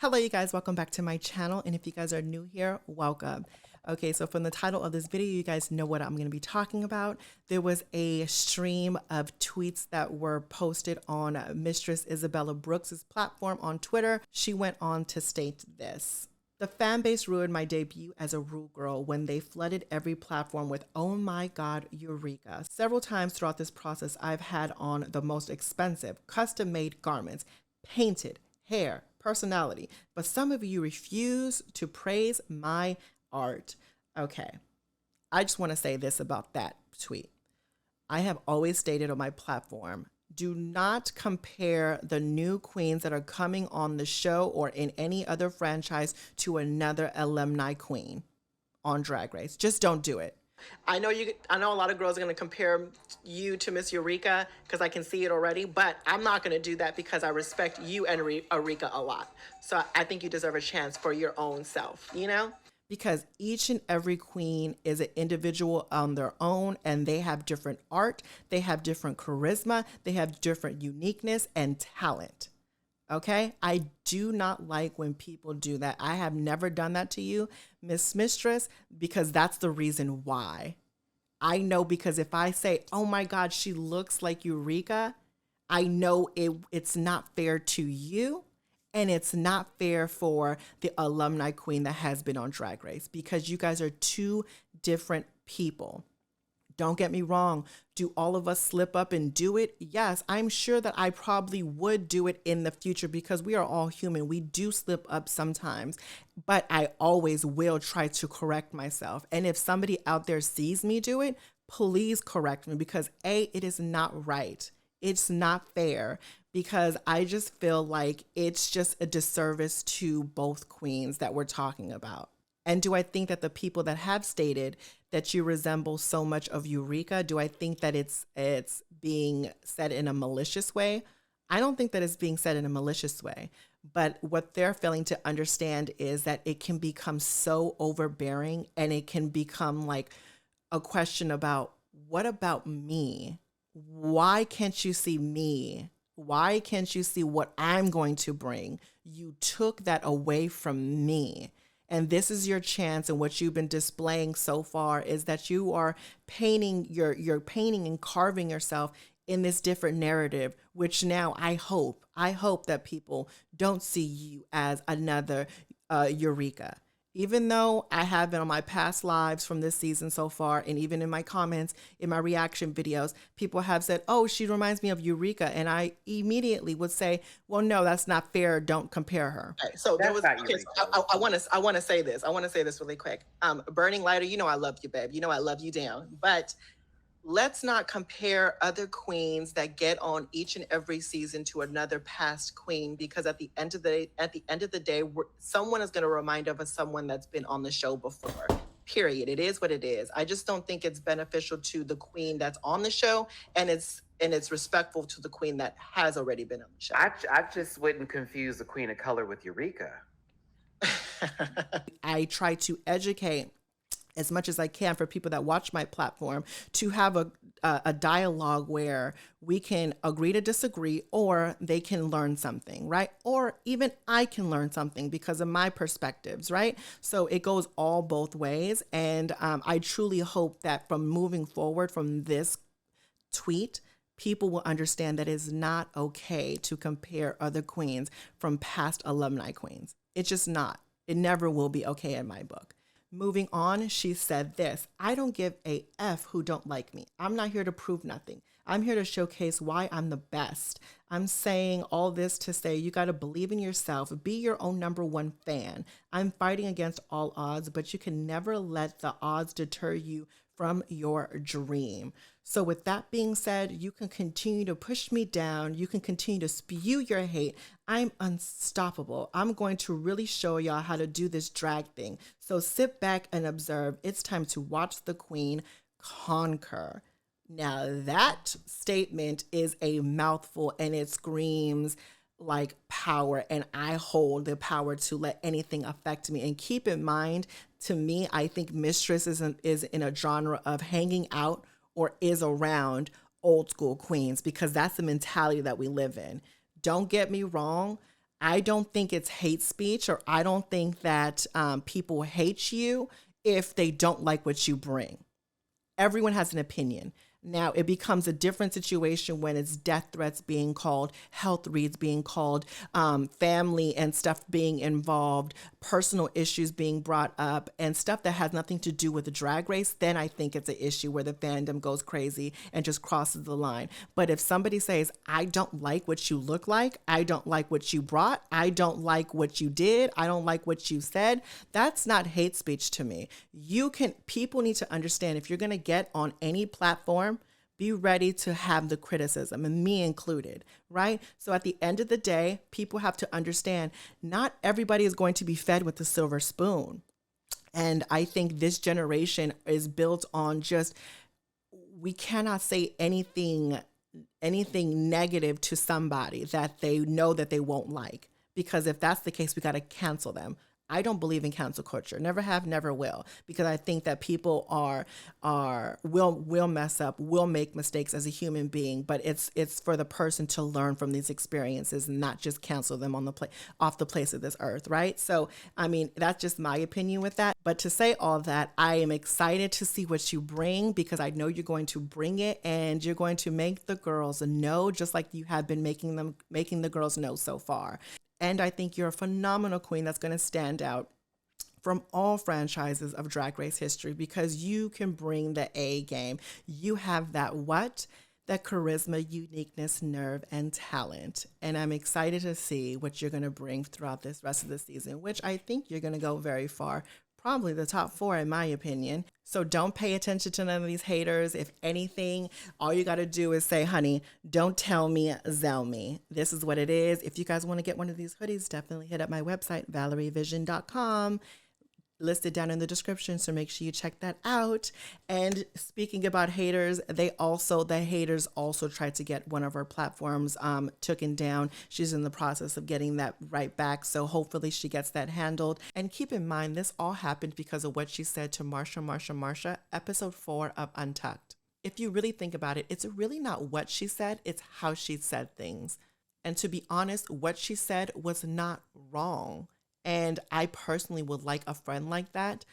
Hello, you guys. Welcome back to my channel. And if you guys are new here, welcome. Okay, so from the title of this video, you guys know what I'm going to be talking about. There was a stream of tweets that were posted on Mistress Isabelle Brooks's platform on Twitter. She went on to state this. The fan base ruined my debut as a Rue girl when they flooded every platform with "Oh my God, Eureka." Several times throughout this process, I've had on the most expensive, custom-made garments, painted, hair, personality, but some of you refuse to praise my art. Okay, I just want to say this about that tweet. I have always stated on my platform, do not compare the new queens that are coming on the show or in any other franchise to another alumni queen on Drag Race. Just don't do it. I know a lot of girls are going to compare you to Miss Eureka because I can see it already, but I'm not going to do that because I respect you and Eureka a lot. So I think you deserve a chance for your own self, you know? Because each and every queen is an individual on their own, and they have different art, they have different charisma, they have different uniqueness and talent. Okay, I do not like when people do that. I have never done that to you, Mistress, because that's the reason why. I know, because if I say, oh my God, she looks like Eureka, I know it's not fair to you, and it's not fair for the alumni queen that has been on Drag Race, because you guys are two different people. Don't get me wrong. Do all of us slip up and do it? Yes, I'm sure that I probably would do it in the future because we are all human. We do slip up sometimes, but I always will try to correct myself. And if somebody out there sees me do it, please correct me, because it is not right. It's not fair, because I just feel like it's just a disservice to both queens that we're talking about. And do I think that the people that have stated that you resemble so much of Eureka, do I think that it's being said in a malicious way? I don't think that it's being said in a malicious way. But what they're failing to understand is that it can become so overbearing, and it can become like a question about, what about me? Why can't you see me? Why can't you see what I'm going to bring? You took that away from me. And this is your chance, and what you've been displaying so far is that you are painting, you're painting and carving yourself in this different narrative, which now I hope that people don't see you as another Eureka. Even though I have been on my past lives from this season so far, and even in my comments, in my reaction videos, people have said, oh, she reminds me of Eureka. And I immediately would say, well, no, that's not fair. Don't compare her. Okay, so there was, okay, so I want to say this. I want to say this really quick. Burning Lighter, you know I love you, babe. You know I love you down. But let's not compare other queens that get on each and every season to another past queen, because at the end of the day, someone is going to remind of someone that's been on the show before. Period. It is what it is. I just don't think it's beneficial to the queen that's on the show, and it's respectful to the queen that has already been on the show. I just wouldn't confuse the queen of color with Eureka. I try to educate as much as I can for people that watch my platform, to have a dialogue where we can agree to disagree, or they can learn something, right? Or even I can learn something because of my perspectives, right? So it goes all both ways. And I truly hope that from moving forward from this tweet, people will understand that it's not okay to compare other queens from past alumni queens. It's just not. It never will be okay in my book. Moving on, she said this: I don't give a F who don't like me. I'm not here to prove nothing. I'm here to showcase why I'm the best. I'm saying all this to say you got to believe in yourself. Be your own #1 fan. I'm fighting against all odds, but you can never let the odds deter you from your dream. So with that being said, you can continue to push me down. You can continue to spew your hate. I'm unstoppable. I'm going to really show y'all how to do this drag thing. So sit back and observe. It's time to watch the queen conquer. Now that statement is a mouthful, and it screams like power, and I hold the power to let anything affect me. And keep in mind, to me, I think Mistress is in a genre of hanging out or is around old school queens, because that's the mentality that we live in. Don't get me wrong. I don't think it's hate speech, or I don't think that people hate you if they don't like what you bring. Everyone has an opinion. Now, it becomes a different situation when it's death threats being called, health reads being called, family and stuff being involved, personal issues being brought up, and stuff that has nothing to do with the drag race. Then I think it's an issue where the fandom goes crazy and just crosses the line. But if somebody says, I don't like what you look like, I don't like what you brought, I don't like what you did, I don't like what you said, that's not hate speech to me. People need to understand, if you're going to get on any platform, be ready to have the criticism, and me included, right? So at the end of the day, people have to understand not everybody is going to be fed with a silver spoon. And I think this generation is built on just, we cannot say anything negative to somebody that they know that they won't like. Because if that's the case, we got to cancel them. I don't believe in cancel culture. Never have, never will, because I think that people will mess up, will make mistakes as a human being, but it's for the person to learn from these experiences and not just cancel them off the place of this earth, right? So, I mean, that's just my opinion with that. But to say all that, I am excited to see what you bring, because I know you're going to bring it, and you're going to make the girls know, just like you have been making the girls know so far. And I think you're a phenomenal queen that's going to stand out from all franchises of Drag Race history, because you can bring the A game. You have that charisma, uniqueness, nerve, and talent. And I'm excited to see what you're going to bring throughout this rest of the season, which I think you're going to go very far. Probably the top 4 in my opinion. So don't pay attention to none of these haters. If anything, all you got to do is say, honey, don't tell me, zell me. This is what it is. If you guys want to get one of these hoodies, definitely hit up my website, ValeryVision.com. Listed down in the description, so make sure you check that out. And speaking about haters, the haters also tried to get one of our platforms taken down. She's in the process of getting that right back, so hopefully she gets that handled. And keep in mind, this all happened because of what she said to Marsha, episode 4 of Untucked. If you really think about it, it's really not what she said, it's how she said things. And to be honest, what she said was not wrong. And I personally would like a friend like that.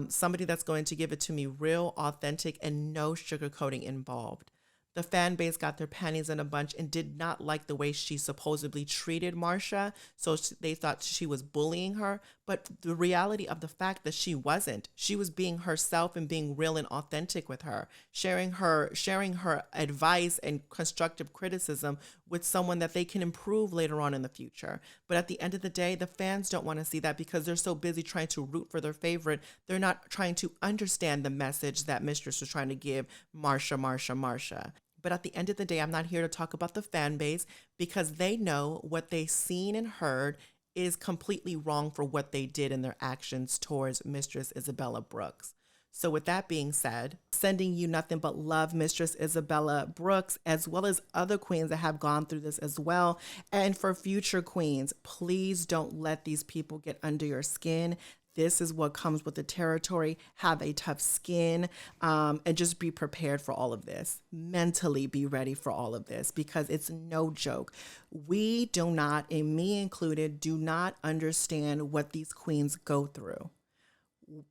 Somebody that's going to give it to me real, authentic, and no sugarcoating involved. The fan base got their panties in a bunch and did not like the way she supposedly treated Marsha. So they thought she was bullying her. But the reality of the fact that she wasn't. She was being herself and being real and authentic with her, sharing her advice and constructive criticism with someone that they can improve later on in the future. But at the end of the day, the fans don't want to see that, because they're so busy trying to root for their favorite. They're not trying to understand the message that Mistress was trying to give Marsha. But at the end of the day, I'm not here to talk about the fan base, because they know what they've seen and heard is completely wrong for what they did in their actions towards Mistress Isabella Brooks. So with that being said, sending you nothing but love, Mistress Isabella Brooks, as well as other queens that have gone through this as well. And for future queens, please don't let these people get under your skin. This is what comes with the territory. Have a tough skin, and just be prepared for all of this. Mentally be ready for all of this, because it's no joke. We do not, and me included, do not understand what these queens go through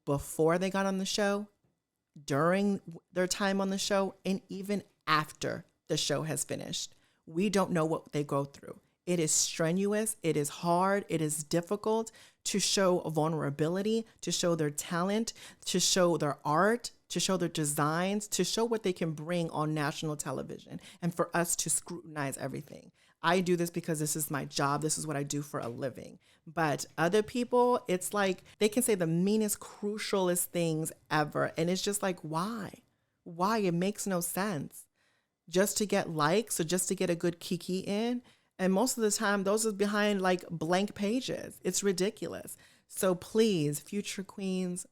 before they got on the show, during their time on the show, and even after the show has finished. We don't know what they go through. It is strenuous, it is hard, it is difficult to show vulnerability, to show their talent, to show their art, to show their designs, to show what they can bring on national television, and for us to scrutinize everything. I do this because this is my job. This is what I do for a living. But other people, it's like they can say the meanest, crucialest things ever. And it's just like, why? Why? It makes no sense. Just to get likes, or just to get a good kiki in. And most of the time, those are behind like blank pages. It's ridiculous. So please, future queens,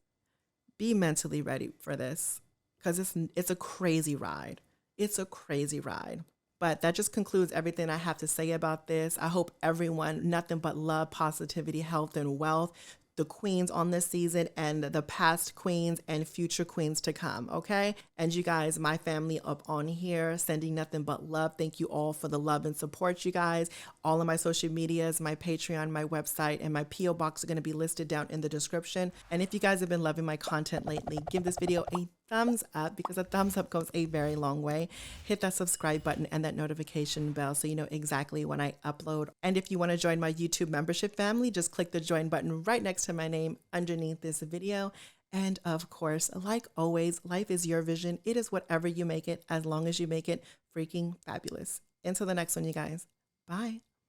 be mentally ready for this, because it's a crazy ride. It's a crazy ride. But that just concludes everything I have to say about this. I hope everyone, nothing but love, positivity, health, and wealth the queens on this season and the past queens and future queens to come, okay? And you guys, my family up on here, sending nothing but love. Thank you all for the love and support, you guys. All of my social medias, my Patreon, my website, and my P.O. box are going to be listed down in the description. And if you guys have been loving my content lately, give this video a thumbs up, because a thumbs up goes a very long way. Hit that subscribe button and that notification bell so you know exactly when I upload. And if you want to join my YouTube membership family, just click the join button right next to my name underneath this video. And of course, like always, life is your vision. It is whatever you make it, as long as you make it freaking fabulous. Until the next one, you guys. Bye.